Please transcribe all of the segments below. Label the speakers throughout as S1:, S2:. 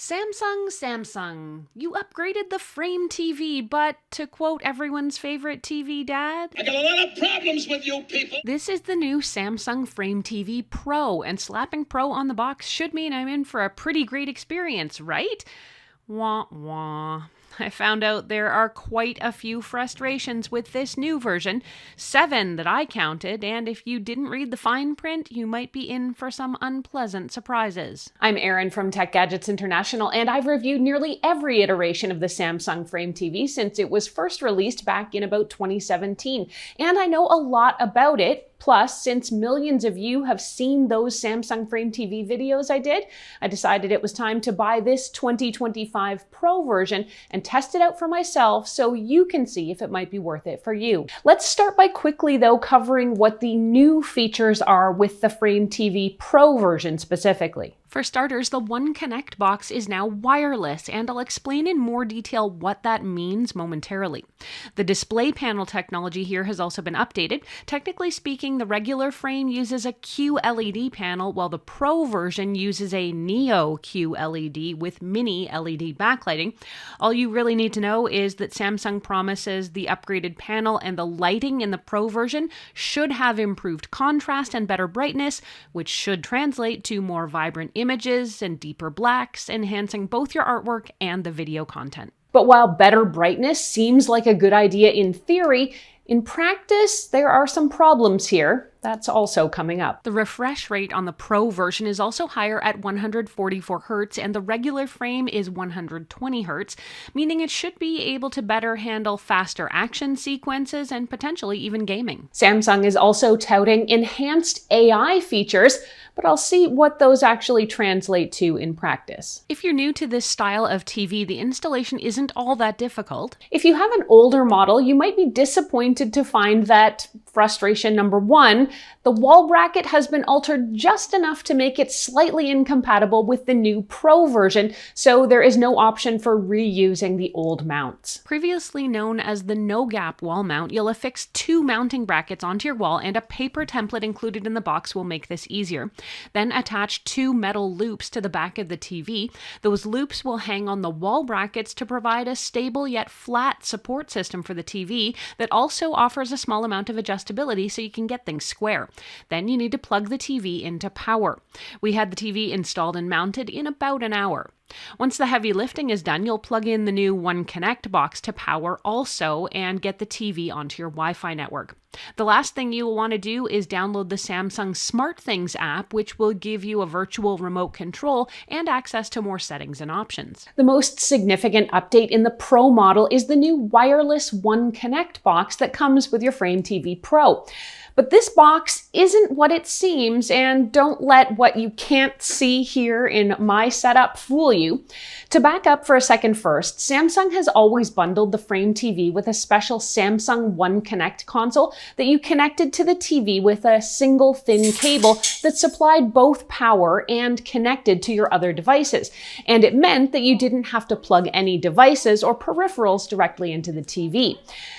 S1: Samsung, you upgraded the frame TV, but to quote everyone's favorite TV dad,
S2: I got a lot of problems with you people.
S1: This is the new Samsung Frame TV Pro, and slapping Pro on the box should mean I'm in for a pretty great experience, right? Wah wah. I found out there are quite a few frustrations with this new version, 7 that I counted, and if you didn't read the fine print, you might be in for some unpleasant surprises. I'm Erin from Tech Gadgets International, and I've reviewed nearly every iteration of the Samsung Frame TV since it was first released back in about 2017, and I know a lot about it. Plus, since millions of you have seen those Samsung Frame TV videos I did, I decided it was time to buy this 2025 Pro version and test it out for myself so you can see if it might be worth it for you. Let's start by quickly, though, covering what the new features are with the Frame TV Pro version specifically. For starters, the One Connect box is now wireless, and I'll explain in more detail what that means momentarily. The display panel technology here has also been updated. Technically speaking, the regular frame uses a QLED panel, while the Pro version uses a Neo QLED with mini LED backlighting. All you really need to know is that Samsung promises the upgraded panel and the lighting in the Pro version should have improved contrast and better brightness, which should translate to more vibrant images and deeper blacks, enhancing both your artwork and the video content. But while better brightness seems like a good idea in theory, in practice, there are some problems here. That's also coming up. The refresh rate on the Pro version is also higher at 144 Hz, and the regular frame is 120 Hz, meaning it should be able to better handle faster action sequences and potentially even gaming. Samsung is also touting enhanced AI features, but I'll see what those actually translate to in practice. If you're new to this style of TV, the installation isn't all that difficult. If you have an older model, you might be disappointed to find that frustration number one, the wall bracket has been altered just enough to make it slightly incompatible with the new Pro version, so there is no option for reusing the old mounts. Previously known as the no-gap wall mount, you'll affix 2 mounting brackets onto your wall, and a paper template included in the box will make this easier. Then attach 2 metal loops to the back of the TV. Those loops will hang on the wall brackets to provide a stable yet flat support system for the TV that also offers a small amount of adjustability so you can get things square. Then you need to plug the TV into power. We had the TV installed and mounted in about an hour. Once the heavy lifting is done, you'll plug in the new One Connect box to power also and get the TV onto your Wi-Fi network. The last thing you will want to do is download the Samsung SmartThings app, which will give you a virtual remote control and access to more settings and options. The most significant update in the Pro model is the new wireless One Connect box that comes with your Frame TV Pro. But this box isn't what it seems, and don't let what you can't see here in my setup fool you. To back up for a second first, Samsung has always bundled the Frame TV with a special Samsung One Connect console that you connected to the TV with a single thin cable that supplied both power and connected to your other devices. And it meant that you didn't have to plug any devices or peripherals directly into the TV.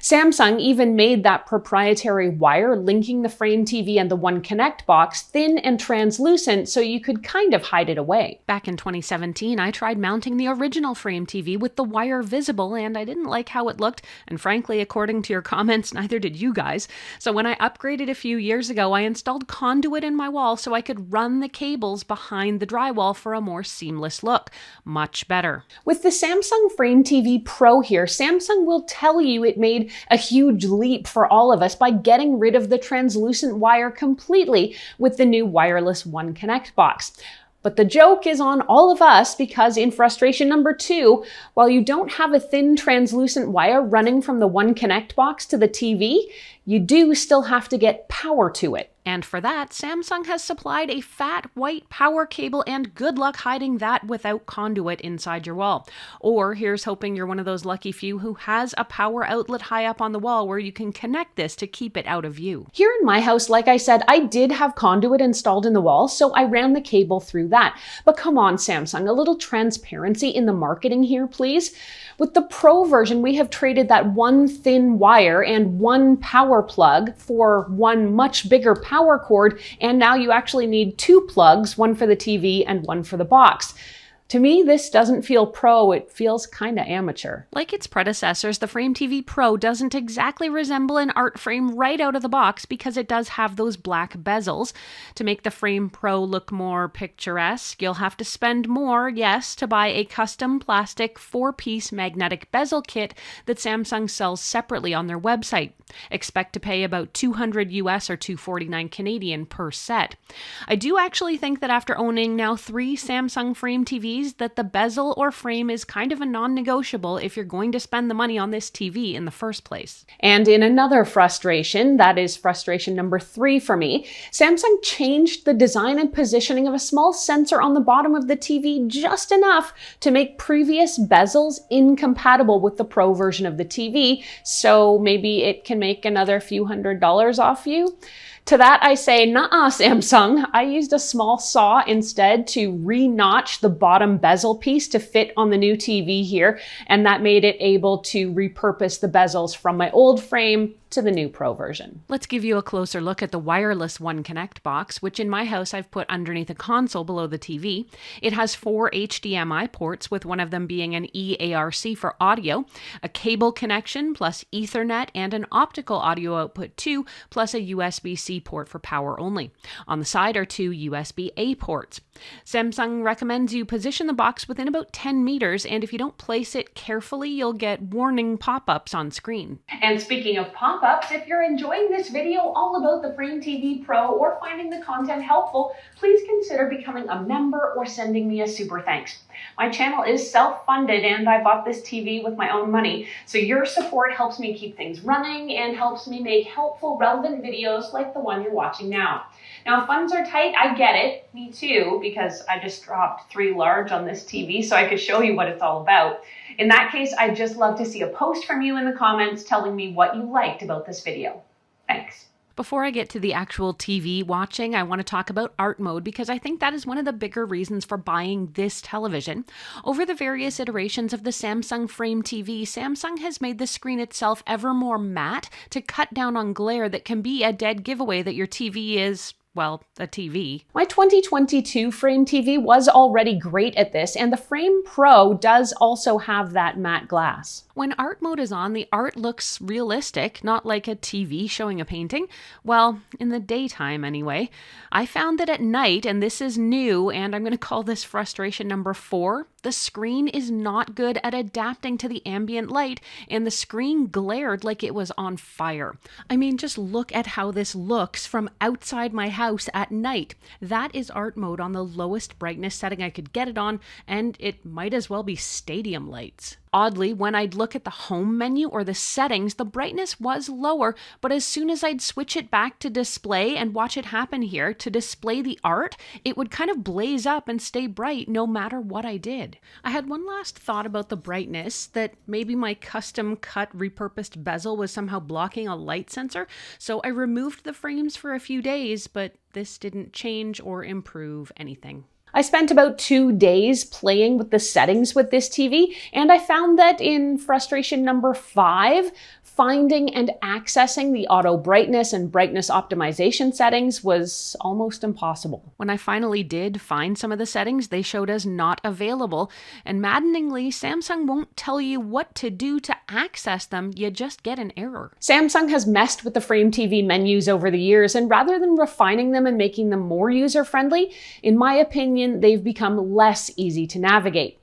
S1: Samsung even made that proprietary wire linking the Frame TV and the One Connect box thin and translucent so you could kind of hide it away. Back in 2017, I tried mounting the original Frame TV with the wire visible, and I didn't like how it looked, and frankly, according to your comments, neither did you guys. So when I upgraded a few years ago, I installed conduit in my wall so I could run the cables behind the drywall for a more seamless look. Much better. With the Samsung Frame TV Pro here, Samsung will tell you it made a huge leap for all of us by getting rid of the translucent wire completely with the new wireless One Connect box. But the joke is on all of us because in frustration number 2, while you don't have a thin translucent wire running from the One Connect box to the TV, you do still have to get power to it. And for that, Samsung has supplied a fat white power cable, and good luck hiding that without conduit inside your wall. Or here's hoping you're one of those lucky few who has a power outlet high up on the wall where you can connect this to keep it out of view. Here in my house, like I said, I did have conduit installed in the wall, so I ran the cable through that. But come on, Samsung, a little transparency in the marketing here, please. With the Pro version, we have traded that one thin wire and one power plug for one much bigger power cord, and now you actually need 2 plugs, one for the TV and one for the box. To me, this doesn't feel pro, it feels kinda amateur. Like its predecessors, the Frame TV Pro doesn't exactly resemble an art frame right out of the box because it does have those black bezels. To make the Frame Pro look more picturesque, you'll have to spend more, yes, to buy a custom plastic 4-piece magnetic bezel kit that Samsung sells separately on their website. Expect to pay about $200 US or $249 Canadian per set. I do actually think that after owning now 3 Samsung Frame TVs, that the bezel or frame is kind of a non-negotiable if you're going to spend the money on this TV in the first place. And in another frustration, that is frustration number 3 for me, Samsung changed the design and positioning of a small sensor on the bottom of the TV just enough to make previous bezels incompatible with the Pro version of the TV, so maybe it can make another few $100s off you. To that I say, nuh-uh, Samsung. I used a small saw instead to re-notch the bottom bezel piece to fit on the new TV here, and that made it able to repurpose the bezels from my old frame to the new Pro version. Let's give you a closer look at the wireless One Connect box, which in my house I've put underneath a console below the TV. It has 4 HDMI ports, with one of them being an eARC for audio, a cable connection plus Ethernet, and an optical audio output too, plus a USB-C port for power only. On the side are 2 USB-A ports. Samsung recommends you position the box within about 10 meters, and if you don't place it carefully, you'll get warning pop-ups on screen. And speaking of pop-ups, if you're enjoying this video all about the Frame TV Pro or finding the content helpful, please consider becoming a member or sending me a super thanks. My channel is self-funded and I bought this TV with my own money, so your support helps me keep things running and helps me make helpful, relevant videos like the one you're watching now. Now, if funds are tight, I get it. Me too, because I just dropped 3 large on this TV so I could show you what it's all about. In that case, I'd just love to see a post from you in the comments telling me what you liked about this video. Thanks. Before I get to the actual TV watching, I want to talk about art mode because I think that is one of the bigger reasons for buying this television. Over the various iterations of the Samsung Frame TV, Samsung has made the screen itself ever more matte to cut down on glare that can be a dead giveaway that your TV is, well, a TV. My 2022 Frame TV was already great at this, and the Frame Pro does also have that matte glass. When art mode is on, the art looks realistic, not like a TV showing a painting. Well, in the daytime anyway. I found that at night, and this is new, and I'm going to call this frustration number 4, the screen is not good at adapting to the ambient light, and the screen glared like it was on fire. I mean, just look at how this looks from outside my house at night. That is art mode on the lowest brightness setting I could get it on, and it might as well be stadium lights. Oddly, when I'd look at the home menu or the settings, the brightness was lower, but as soon as I'd switch it back to display and watch it happen here to display the art, it would kind of blaze up and stay bright no matter what I did. I had one last thought about the brightness, that maybe my custom cut repurposed bezel was somehow blocking a light sensor, so I removed the frames for a few days, but this didn't change or improve anything. I spent about 2 days playing with the settings with this TV, and I found that in frustration number 5, finding and accessing the auto brightness and brightness optimization settings was almost impossible. When I finally did find some of the settings, they showed as not available, and maddeningly, Samsung won't tell you what to do to access them, you just get an error. Samsung has messed with the Frame TV menus over the years, and rather than refining them and making them more user-friendly, in my opinion, they've become less easy to navigate.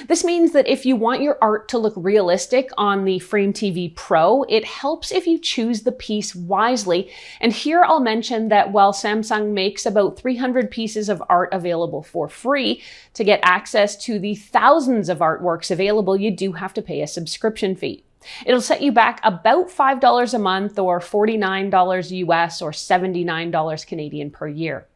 S1: This means that if you want your art to look realistic on the Frame TV Pro, it helps if you choose the piece wisely. And here I'll mention that while Samsung makes about 300 pieces of art available for free, to get access to the thousands of artworks available, you do have to pay a subscription fee. It'll set you back about $5 a month or $49 US or $79 Canadian per year.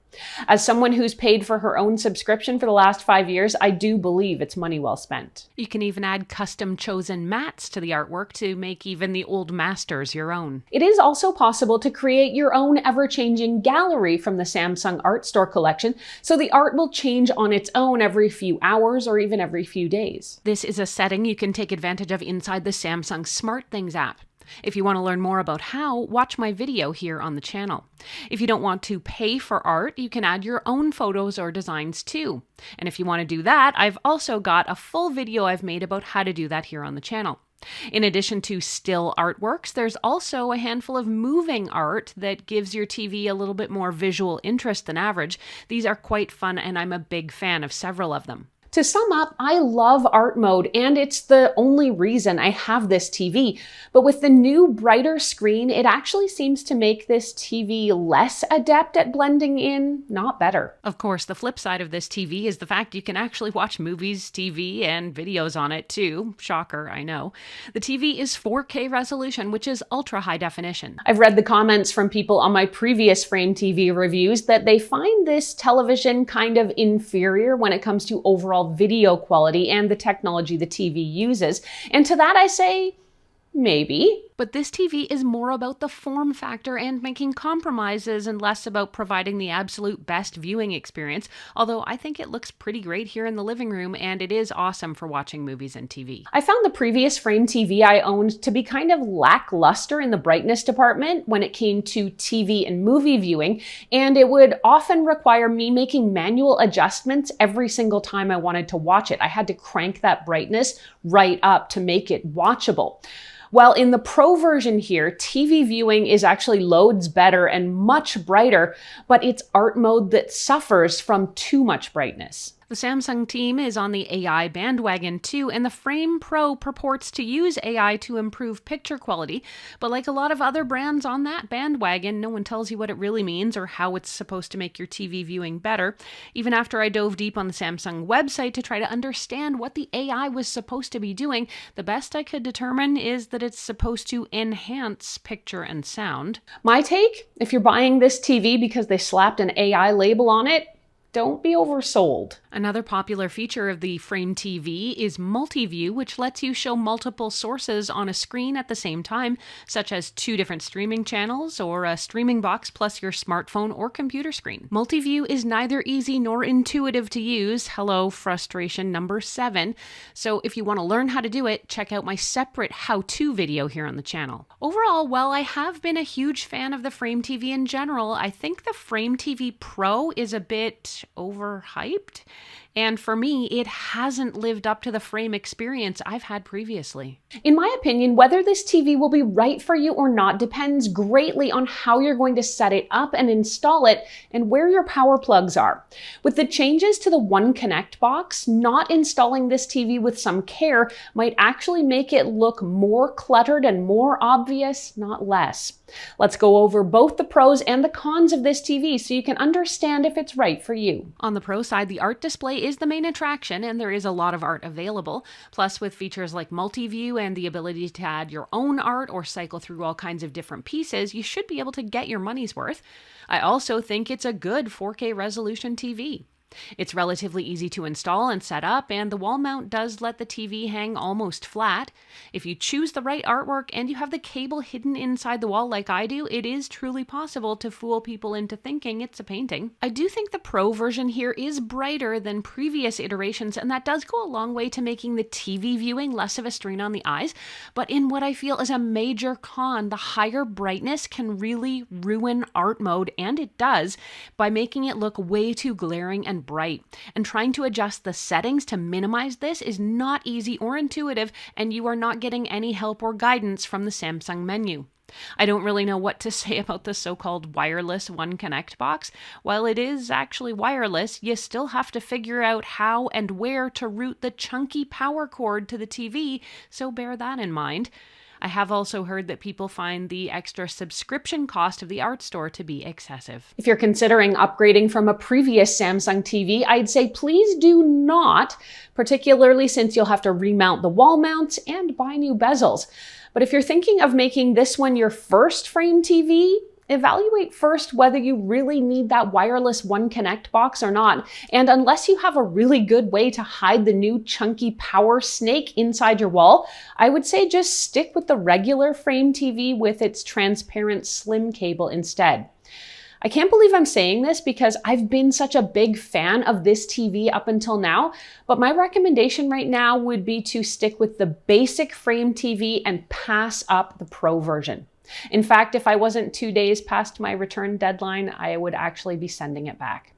S1: As someone who's paid for her own subscription for the last 5 years, I do believe it's money well spent. You can even add custom chosen mats to the artwork to make even the old masters your own. It is also possible to create your own ever-changing gallery from the Samsung Art Store collection, so the art will change on its own every few hours or even every few days. This is a setting you can take advantage of inside the Samsung SmartThings app. If you want to learn more about how, watch my video here on the channel. If you don't want to pay for art, you can add your own photos or designs too. And if you want to do that, I've also got a full video I've made about how to do that here on the channel. In addition to still artworks, there's also a handful of moving art that gives your TV a little bit more visual interest than average. These are quite fun, and I'm a big fan of several of them. To sum up, I love art mode, and it's the only reason I have this TV. But with the new brighter screen, it actually seems to make this TV less adept at blending in, not better. Of course, the flip side of this TV is the fact you can actually watch movies, TV, and videos on it too. Shocker, I know. The TV is 4K resolution, which is ultra high definition. I've read the comments from people on my previous Frame TV reviews that they find this television kind of inferior when it comes to overall video quality and the technology the TV uses. And to that I say, maybe. But this TV is more about the form factor and making compromises and less about providing the absolute best viewing experience, although I think it looks pretty great here in the living room and it is awesome for watching movies and TV. I found the previous Frame TV I owned to be kind of lackluster in the brightness department when it came to TV and movie viewing, and it would often require me making manual adjustments every single time I wanted to watch it. I had to crank that brightness right up to make it watchable. While in the Pro version here, TV viewing is actually loads better and much brighter, but it's art mode that suffers from too much brightness. The Samsung team is on the AI bandwagon too, and the Frame Pro purports to use AI to improve picture quality, but like a lot of other brands on that bandwagon, no one tells you what it really means or how it's supposed to make your TV viewing better. Even after I dove deep on the Samsung website to try to understand what the AI was supposed to be doing, the best I could determine is that it's supposed to enhance picture and sound. My take? If you're buying this TV because they slapped an AI label on it, don't be oversold. Another popular feature of the Frame TV is multi-view, which lets you show multiple sources on a screen at the same time, such as 2 different streaming channels or a streaming box plus your smartphone or computer screen. Multi-view is neither easy nor intuitive to use. Hello, frustration number 7. So if you want to learn how to do it, check out my separate how-to video here on the channel. Overall, while I have been a huge fan of the Frame TV in general, I think the Frame TV Pro is a bit overhyped. And for me, it hasn't lived up to the Frame experience I've had previously. In my opinion, whether this TV will be right for you or not depends greatly on how you're going to set it up and install it and where your power plugs are. With the changes to the One Connect box, not installing this TV with some care might actually make it look more cluttered and more obvious, not less. Let's go over both the pros and the cons of this TV so you can understand if it's right for you. On the pro side, the art display is the main attraction and there is a lot of art available. Plus, with features like multi-view and the ability to add your own art or cycle through all kinds of different pieces, you should be able to get your money's worth. I also think it's a good 4K resolution TV. It's relatively easy to install and set up, and the wall mount does let the TV hang almost flat. If you choose the right artwork and you have the cable hidden inside the wall like I do, it is truly possible to fool people into thinking it's a painting. I do think the Pro version here is brighter than previous iterations, and that does go a long way to making the TV viewing less of a strain on the eyes, but in what I feel is a major con, the higher brightness can really ruin art mode, and it does, by making it look way too glaring and bright. And trying to adjust the settings to minimize this is not easy or intuitive, and you are not getting any help or guidance from the Samsung menu. I don't really know what to say about the so-called wireless One Connect box. While it is actually wireless, you still have to figure out how and where to route the chunky power cord to the TV, so bear that in mind. I have also heard that people find the extra subscription cost of the art store to be excessive. If you're considering upgrading from a previous Samsung TV, I'd say please do not, particularly since you'll have to remount the wall mounts and buy new bezels. But if you're thinking of making this one your first Frame TV, evaluate first whether you really need that wireless One Connect box or not. And unless you have a really good way to hide the new chunky power snake inside your wall, I would say just stick with the regular Frame TV with its transparent slim cable instead. I can't believe I'm saying this because I've been such a big fan of this TV up until now, but my recommendation right now would be to stick with the basic frame TV and pass up the Pro version. In fact, if I wasn't 2 days past my return deadline, I would actually be sending it back.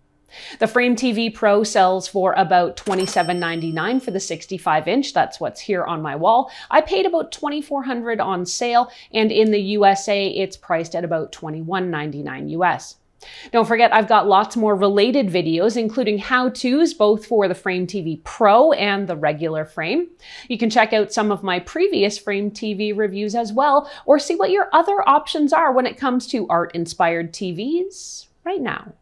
S1: The Frame TV Pro sells for about $27.99 for the 65-inch. That's what's here on my wall. I paid about $2,400 on sale, and in the USA, it's priced at about $21.99 US. Don't forget, I've got lots more related videos, including how-tos, both for the Frame TV Pro and the regular frame. You can check out some of my previous Frame TV reviews as well, or see what your other options are when it comes to art-inspired TVs right now.